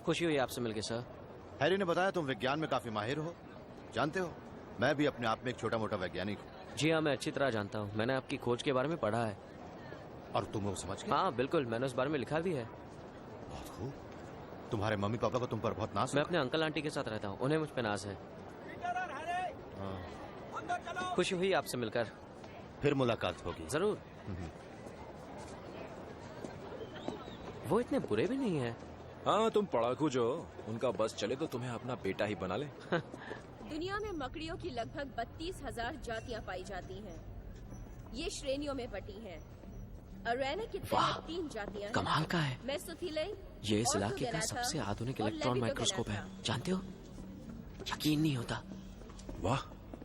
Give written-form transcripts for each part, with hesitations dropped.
खुशी हुई आपसे मिलके सर। हैरी ने बताया तुम विज्ञान में काफी माहिर हो। जानते हो, मैं भी अपने आप में एक छोटा मोटा वैज्ञानिक हूँ। जी हाँ, मैं अच्छी तरह जानता हूँ। मैंने आपकी खोज के बारे में पढ़ा है। और तुम वो समझ गए? हाँ बिल्कुल, मैंने उस बारे में लिखा भी है। बहुत खूब। तुम्हारे मम्मी पापा को तुम पर बहुत नाज मैं अपने अंकल आंटी के साथ रहता हूँ, उन्हें मुझ पे नाज है। खुशी हुई आपसे मिलकर। फिर मुलाकात होगी जरूर। वो इतने बुरे भी नहीं है। हाँ, तुम पढ़ाकू जो उनका बस चले तो तुम्हें अपना बेटा ही बना ले। दुनिया में मकड़ियों की लगभग 32,000 जातियां पाई जाती हैं। ये श्रेणियों में बटी हैं। अरेना की तहत 3 जातियां हैं। कमाल का है। मेसोथिले, ये इस इलाके का सबसे आधुनिक इलेक्ट्रॉन माइक्रोस्कोप है, जानते हो? यकीन नहीं होता। वाह।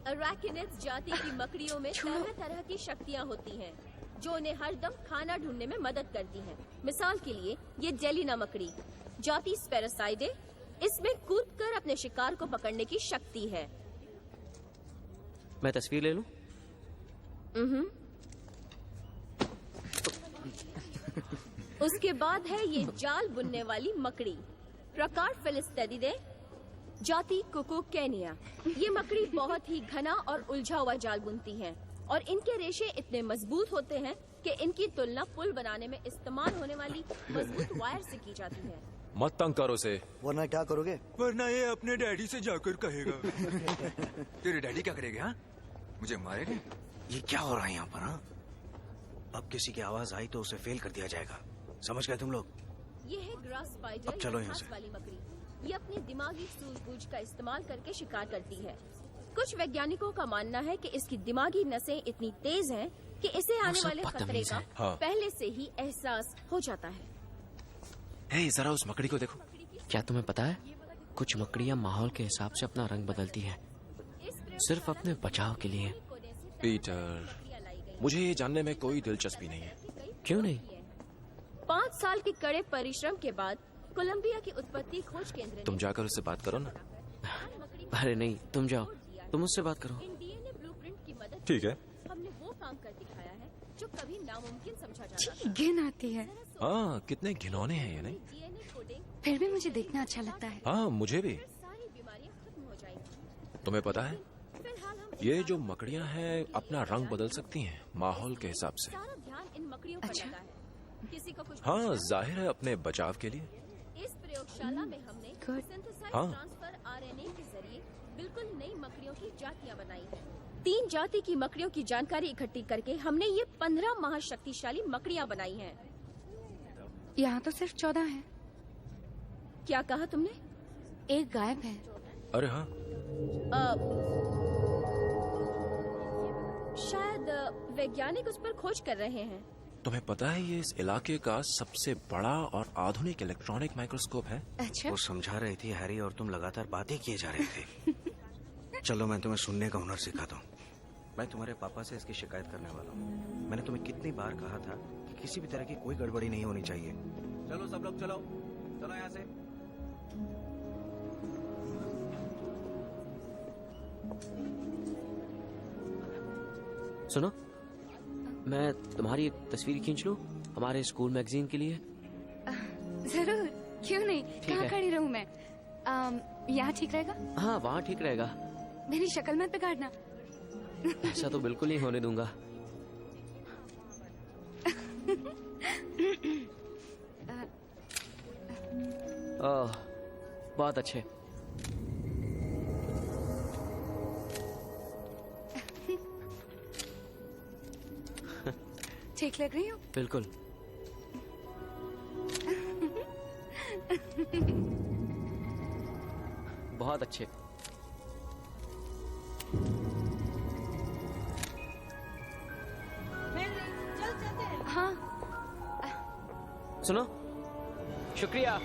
अराकिनिड्स जाति की मकड़ियों में तरह तरह की शक्तियाँ होती हैं, जो उन्हें हरदम खाना ढूंढने में मदद करती हैं। मिसाल के लिए ये जेलिना मकड़ी जाति स्पेरोसाइडे, इसमें कूदकर अपने शिकार को पकड़ने की शक्ति है। मैं तस्वीर ले लूं? उसके बाद है ये जाल बुनने वाली मकड़ी, प्रकार फिलिस्टेरिडे, जाति कुकुकेनिया। ये मकड़ी बहुत ही घना और उलझा हुआ जाल बुनती है और इनके रेशे इतने मजबूत होते हैं कि इनकी तुलना पुल बनाने में इस्तेमाल होने वाली मजबूत वायर से की जाती है। मत तंग करो उसे। वरना क्या करोगे? वरना ये अपने डैडी से जाकर कहेगा। तेरे डैडी क्या करेंगे? हाँ, मुझे मारेंगे। ये क्या हो रहा है यहाँ पर? हाँ, अब किसी की आवाज आई तो उसे फेल कर दिया जाएगा। समझ गए तुम लोग? ये है ग्रास स्पाइडर, अब चलो या यहाँ घास से। वाली मकड़ी। ये अपनी दिमागी सूझबूझ का इस्तेमाल करके शिकार करती है। कुछ वैज्ञानिकों का मानना है कि इसकी दिमागी नसें इतनी तेज हैं कि इसे आने सब वाले खतरे बदतमीज का हैं। हाँ। पहले से ही एहसास हो जाता है। हे, जरा उस मकड़ी को देखो। क्या तुम्हें पता है, कुछ मकड़ियाँ माहौल के हिसाब से अपना रंग बदलती हैं, सिर्फ अपने बचाव के लिए। पीटर, मुझे ये जानने में कोई दिलचस्पी नहीं है। क्यों नहीं? 5 साल के कड़े परिश्रम के बाद कोलंबिया की उत्पत्ति खोज केंद्र ने तुम जाकर उससे बात करो ना। अरे नहीं, तुम जाओ, तुम उससे बात करो। इन डीएनए ब्लूप्रिंट की मदद ठीक है। से हमने वो काम कर दिखाया है जो कभी नामुमकिन समझा जाता था। घिन आती है, हाँ, कितने घिनौने हैं ये, नहीं? डीएनए कोडिंग फिर भी मुझे देखना अच्छा लगता है। हाँ, मुझे भी। सारी बीमारियां खत्म हो जाएंगी। तुम्हें पता है, फिलहाल हम ये जो मकड़ियाँ हैं अपना रंग बदल सकती हैं माहौल के हिसाब से। सारा ध्यान इन मकड़ियों पर लगा है। किसी को कुछ हाँ, पूछना है? जाहिर है अपने बचाव के लिए। इस प्रयोगशाला में हमने Good. सिंथेसाइज्ड हाँ। ट्रांसफर आरएनए के जरिए बिल्कुल नई मकड़ियों की जातियां बनाई हैं। 3 जाति की मकड़ियों की जानकारी इकट्ठी करके हमने ये 15 महाशक्तिशाली मकड़ियां बनाई हैं। यहाँ तो सिर्फ 14 है। क्या कहा तुमने? एक गायब है। अरे हाँ, शायद वैज्ञानिक उस पर खोज कर रहे हैं। तुम्हें पता है ये इस इलाके का सबसे बड़ा और आधुनिक इलेक्ट्रॉनिक माइक्रोस्कोप है। अच्छा, वो समझा रही थी हैरी और तुम लगातार बातें किए जा रहे थे। चलो मैं तुम्हें सुनने का हुनर सिखाता हूँ। मैं तुम्हारे पापा से इसकी शिकायत करने वाला हूँ। मैंने तुम्हें कितनी बार कहा था कि किसी भी तरह की कोई गड़बड़ी नहीं होनी चाहिए। चलो सब लोग, चलो चलो यहाँ से। सुनो, मैं तुम्हारी एक तस्वीर खींच लूं हमारे स्कूल मैगजीन के लिए? जरूर, क्यों नहीं। कहाँ है। खड़ी रहूँ मैं? यहाँ ठीक रहेगा? हाँ, वहाँ ठीक रहेगा। मेरी शक्ल मत बिगाड़ना। ऐसा तो बिल्कुल नहीं होने दूंगा। ओह, बहुत अच्छे। ठीक लग रही हूँ? बिल्कुल। बहुत अच्छे। हाँ, सुनो, शुक्रिया।